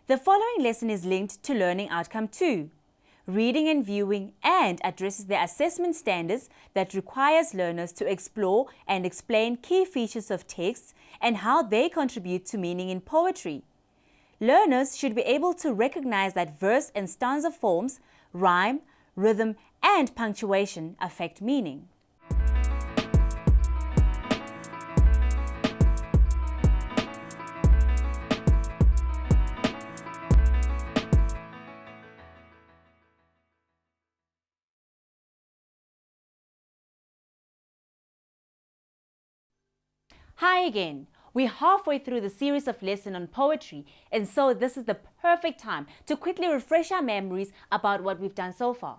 The following lesson is linked to Learning Outcome 2, Reading and Viewing, and addresses the assessment standards that requires learners to explore and explain key features of texts and how they contribute to meaning in poetry. Learners should be able to recognize that verse and stanza forms, rhyme, rhythm, and punctuation affect meaning. Hi again. We're halfway through the series of lessons on poetry, and so this is the perfect time to quickly refresh our memories about what we've done so far.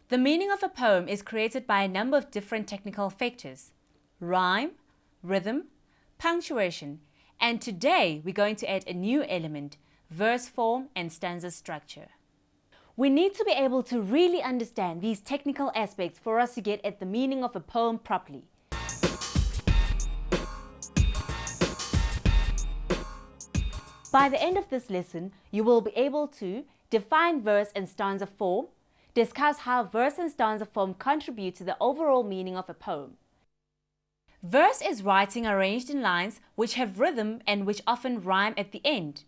The meaning of a poem is created by a number of different technical factors: rhyme, rhythm, punctuation, and today we're going to add a new element, verse form and stanza structure. We need to be able to really understand these technical aspects for us to get at the meaning of a poem properly. By the end of this lesson, you will be able to define verse and stanza form, discuss how verse and stanza form contribute to the overall meaning of a poem. Verse is writing arranged in lines which have rhythm and which often rhyme at the end.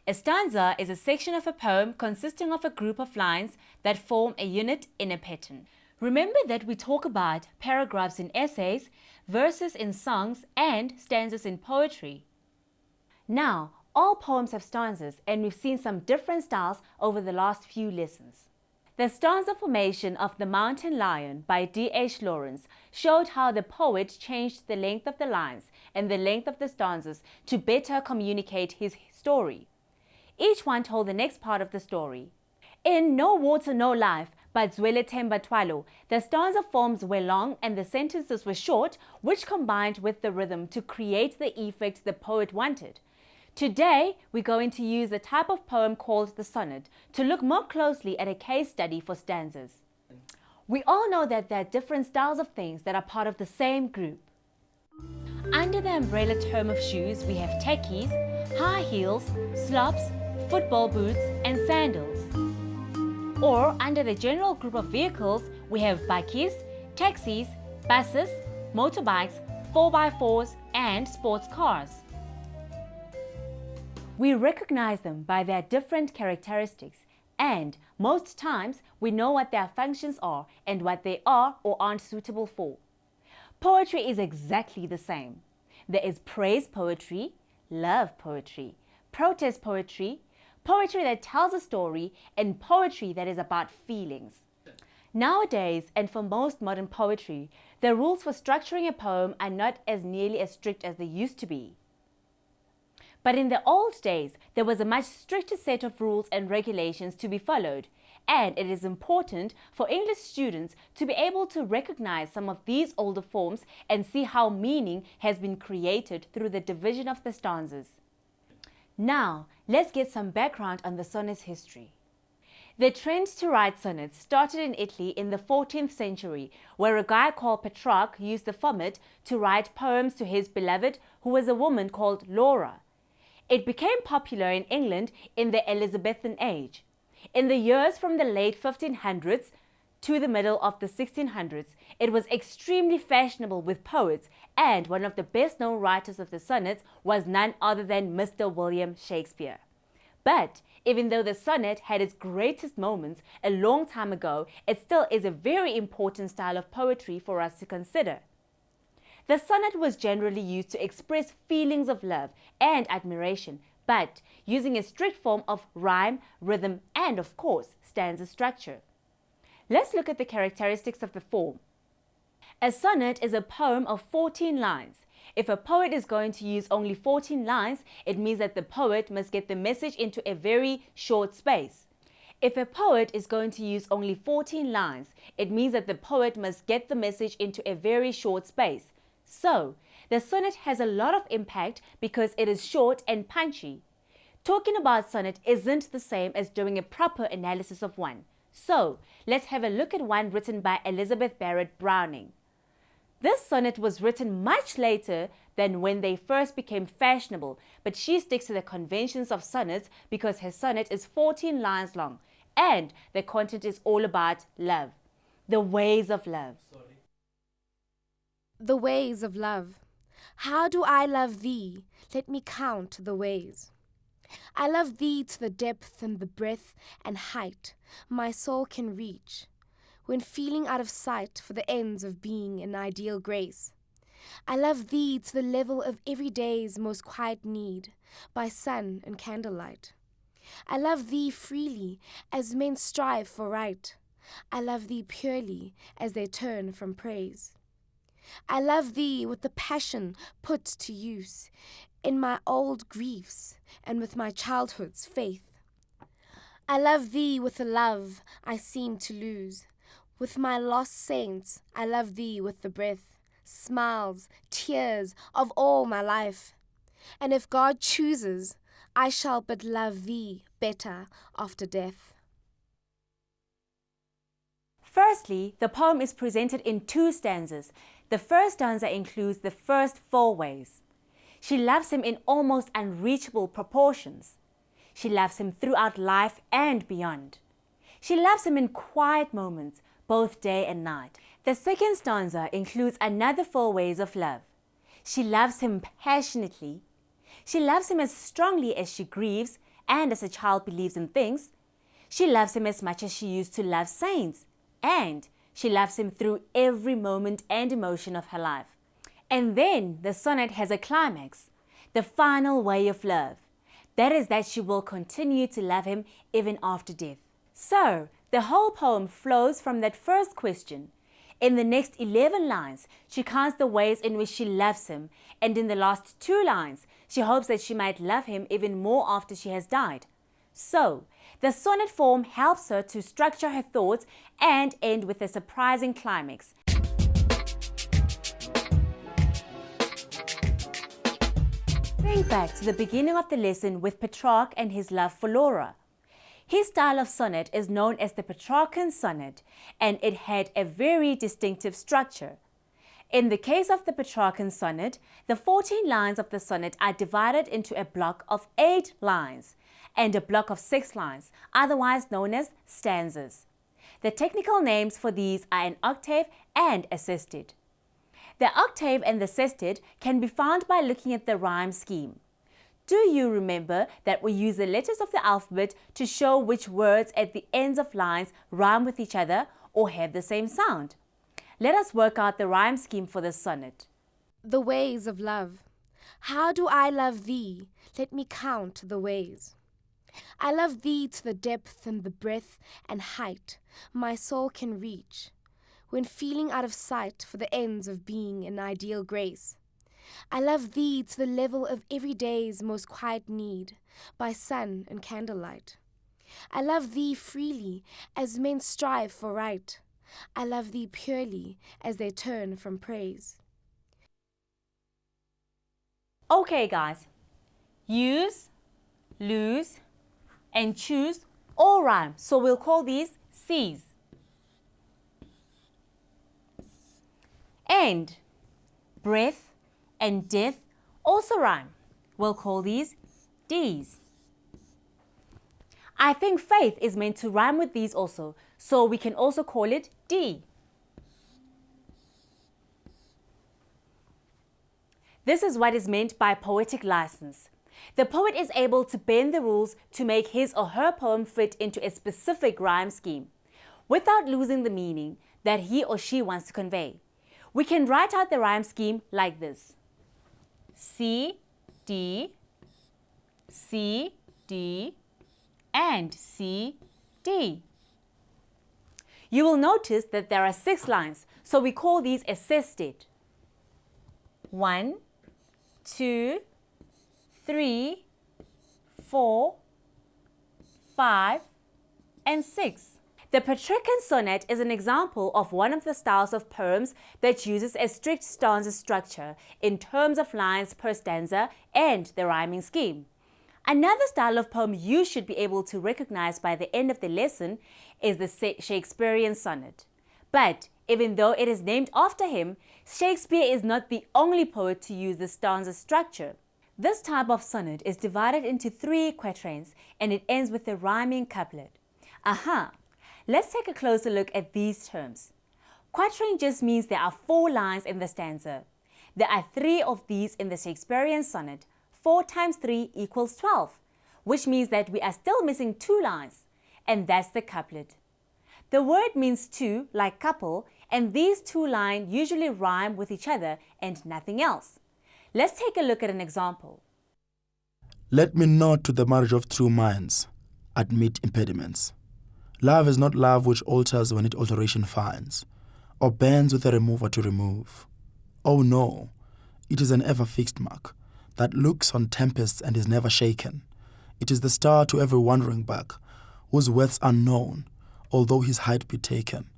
A stanza is a section of a poem consisting of a group of lines that form a unit in a pattern. Remember that we talk about paragraphs in essays, verses in songs, and stanzas in poetry. Now, all poems have stanzas, and we've seen some different styles over the last few lessons. The stanza formation of The Mountain Lion by D.H. Lawrence showed how the poet changed the length of the lines and the length of the stanzas to better communicate his story. Each one told the next part of the story. In No Water, No Life by Zwele Themba Twalo, the stanza forms were long and the sentences were short, which combined with the rhythm to create the effect the poet wanted. Today, we're going to use a type of poem called the sonnet to look more closely at a case study for stanzas. We all know that there are different styles of things that are part of the same group. Under the umbrella term of shoes, we have tackies, high heels, slops, football boots, and sandals. Or under the general group of vehicles, we have bikes, taxis, buses, motorbikes, 4x4s, and sports cars. We recognize them by their different characteristics, and most times we know what their functions are and what they are or aren't suitable for. Poetry is exactly the same. There is praise poetry, love poetry, protest poetry, poetry that tells a story, and poetry that is about feelings. Nowadays, and for most modern poetry, the rules for structuring a poem are not as nearly as strict as they used to be. But in the old days, there was a much stricter set of rules and regulations to be followed, and it is important for English students to be able to recognize some of these older forms and see how meaning has been created through the division of the stanzas. Now, let's get some background on the sonnet's history. The trend to write sonnets started in Italy in the 14th century, where a guy called Petrarchan used the format to write poems to his beloved, who was a woman called Laura. It became popular in England in the Elizabethan age. In the years from the late 1500s to the middle of the 1600s, it was extremely fashionable with poets, and one of the best-known writers of the sonnets was none other than Mr. William Shakespeare. But even though the sonnet had its greatest moments a long time ago, it still is a very important style of poetry for us to consider. The sonnet was generally used to express feelings of love and admiration, but using a strict form of rhyme, rhythm, and of course, stanza structure. Let's look at the characteristics of the form. A sonnet is a poem of 14 lines. If a poet is going to use only 14 lines, it means that the poet must get the message into a very short space. If a poet is going to use only 14 lines, it means that the poet must get the message into a very short space. So, the sonnet has a lot of impact because it is short and punchy. Talking about sonnet isn't the same as doing a proper analysis of one. So, let's have a look at one written by Elizabeth Barrett Browning. This sonnet was written much later than when they first became fashionable, but she sticks to the conventions of sonnets because her sonnet is 14 lines long and the content is all about love. The ways of love. The ways of love. How do I love thee? Let me count the ways. I love thee to the depth and the breadth and height my soul can reach, when feeling out of sight for the ends of being in ideal grace. I love thee to the level of every day's most quiet need, by sun and candlelight. I love thee freely, as men strive for right. I love thee purely, as they turn from praise. I love thee with the passion put to use in my old griefs and with my childhood's faith. I love thee with the love I seem to lose. With my lost saints, I love thee with the breath, smiles, tears of all my life. And if God chooses, I shall but love thee better after death. Firstly, the poem is presented in 2 stanzas. The first stanza includes the first 4 ways. She loves him in almost unreachable proportions. She loves him throughout life and beyond. She loves him in quiet moments, both day and night. The second stanza includes another 4 ways of love. She loves him passionately. She loves him as strongly as she grieves and as a child believes in things. She loves him as much as she used to love saints. And she loves him through every moment and emotion of her life. And then the sonnet has a climax, the final way of love. That is that she will continue to love him even after death. So, the whole poem flows from that first question. In the next 11 lines, she counts the ways in which she loves him, and in the last 2 lines, she hopes that she might love him even more after she has died. So, the sonnet form helps her to structure her thoughts and end with a surprising climax. Think back to the beginning of the lesson with Petrarch and his love for Laura. His style of sonnet is known as the Petrarchan sonnet, and it had a very distinctive structure. In the case of the Petrarchan sonnet, the 14 lines of the sonnet are divided into a block of 8 lines and a block of 6 lines, otherwise known as stanzas. The technical names for these are an octave and a sestet. The octave and the sestet can be found by looking at the rhyme scheme. Do you remember that we use the letters of the alphabet to show which words at the ends of lines rhyme with each other or have the same sound? Let us work out the rhyme scheme for this sonnet. The ways of love. How do I love thee? Let me count the ways. I love thee to the depth and the breadth and height my soul can reach, when feeling out of sight for the ends of being in ideal grace. I love thee to the level of every day's most quiet need, by sun and candlelight. I love thee freely, as men strive for right. I love thee purely, as they turn from praise. Okay guys, use, lose, and choose all rhyme, so we'll call these C's. And breath and death also rhyme. We'll call these D's. I think faith is meant to rhyme with these also, so we can also call it D. This is what is meant by poetic license. The poet is able to bend the rules to make his or her poem fit into a specific rhyme scheme, without losing the meaning that he or she wants to convey. We can write out the rhyme scheme like this: C, D, C, D, and C, D. You will notice that there are 6 lines, so we call these a sestet. 1, 2, 3, 4, 5, and 6. The Petrarchan sonnet is an example of one of the styles of poems that uses a strict stanza structure in terms of lines per stanza and the rhyming scheme. Another style of poem you should be able to recognize by the end of the lesson is the Shakespearean sonnet. But Even though it is named after him, Shakespeare is not the only poet to use the stanza structure. This type of sonnet is divided into 3 quatrains and it ends with a rhyming couplet. Let's take a closer look at these terms. Quatrain just means there are 4 lines in the stanza. There are 3 of these in the Shakespearean sonnet. 4 times 3 equals 12, which means that we are still missing 2 lines, and that's the couplet. The word means two, like couple, and these 2 lines usually rhyme with each other and nothing else. Let's take a look at an example. Let me not to the marriage of true minds admit impediments. Love is not love which alters when it alteration finds, or bends with a remover to remove. Oh no, it is an ever-fixed mark, that looks on tempests and is never shaken. It is the star to every wandering back, whose worth's unknown, although his height be taken.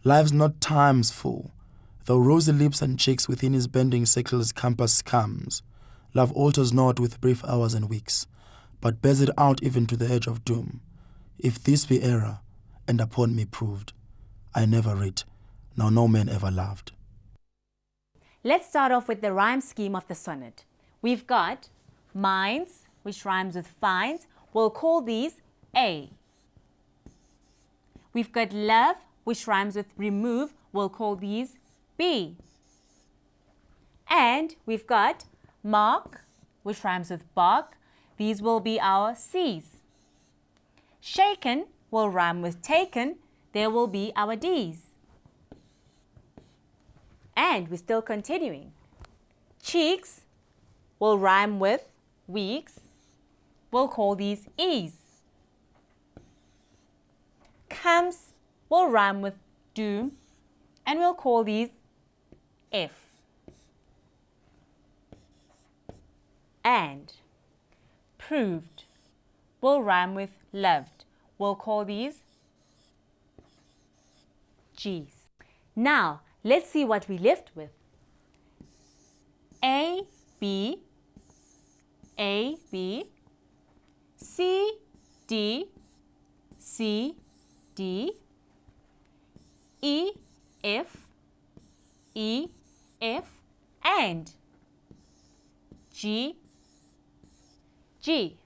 Life's not time's full, though rosy lips and cheeks within his bending circle's compass comes. Love alters not with brief hours and weeks, but bears it out even to the edge of doom. If this be error, and upon me proved, I never read, nor no man ever loved. Let's start off with the rhyme scheme of the sonnet. We've got minds, which rhymes with finds. We'll call these A. We've got love, which rhymes with remove. We'll call these B. And we've got mark, which rhymes with bark. These will be our C's. Shaken will rhyme with taken. There will be our D's. And we're still continuing. Cheeks will rhyme with weeks. We'll call these E's. Comes will rhyme with doom, and we'll call these F. And proved will rhyme with loved. We'll call these G's. Now, let's see what we left with. A, B, C, D, C, D, E, F, and G, G.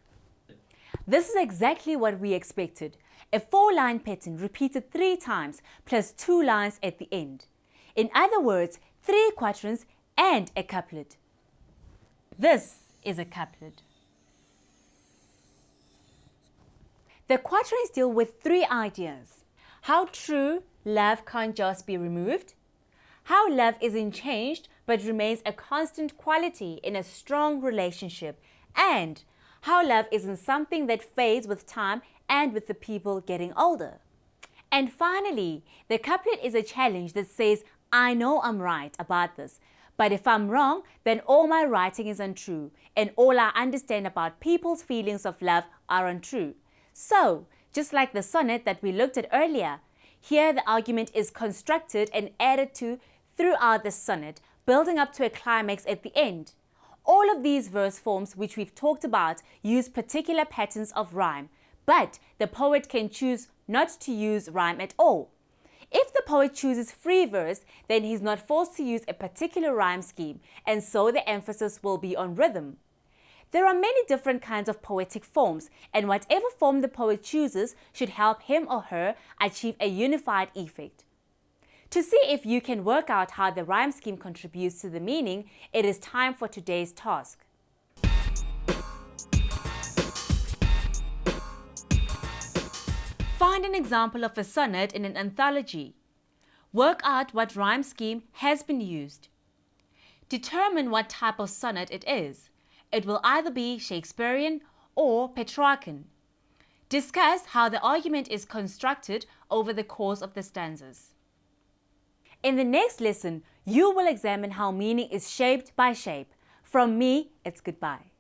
This is exactly what we expected. A 4-line pattern repeated 3 times plus 2 lines at the end. In other words, 3 quatrains and a couplet. This is a couplet. The quatrains deal with 3 ideas. How true love can't just be removed. How love isn't changed but remains a constant quality in a strong relationship. And how love isn't something that fades with time and with the people getting older. And finally, the couplet is a challenge that says, I know I'm right about this, but if I'm wrong, then all my writing is untrue, and all I understand about people's feelings of love are untrue. So, just like the sonnet that we looked at earlier, here the argument is constructed and added to throughout the sonnet, building up to a climax at the end. All of these verse forms which we've talked about use particular patterns of rhyme, but the poet can choose not to use rhyme at all. If the poet chooses free verse, then he's not forced to use a particular rhyme scheme, and so the emphasis will be on rhythm. There are many different kinds of poetic forms, and whatever form the poet chooses should help him or her achieve a unified effect. To see if you can work out how the rhyme scheme contributes to the meaning, it is time for today's task. Find an example of a sonnet in an anthology. Work out what rhyme scheme has been used. Determine what type of sonnet it is. It will either be Shakespearean or Petrarchan. Discuss how the argument is constructed over the course of the stanzas. In the next lesson, you will examine how meaning is shaped by shape. From me, it's goodbye.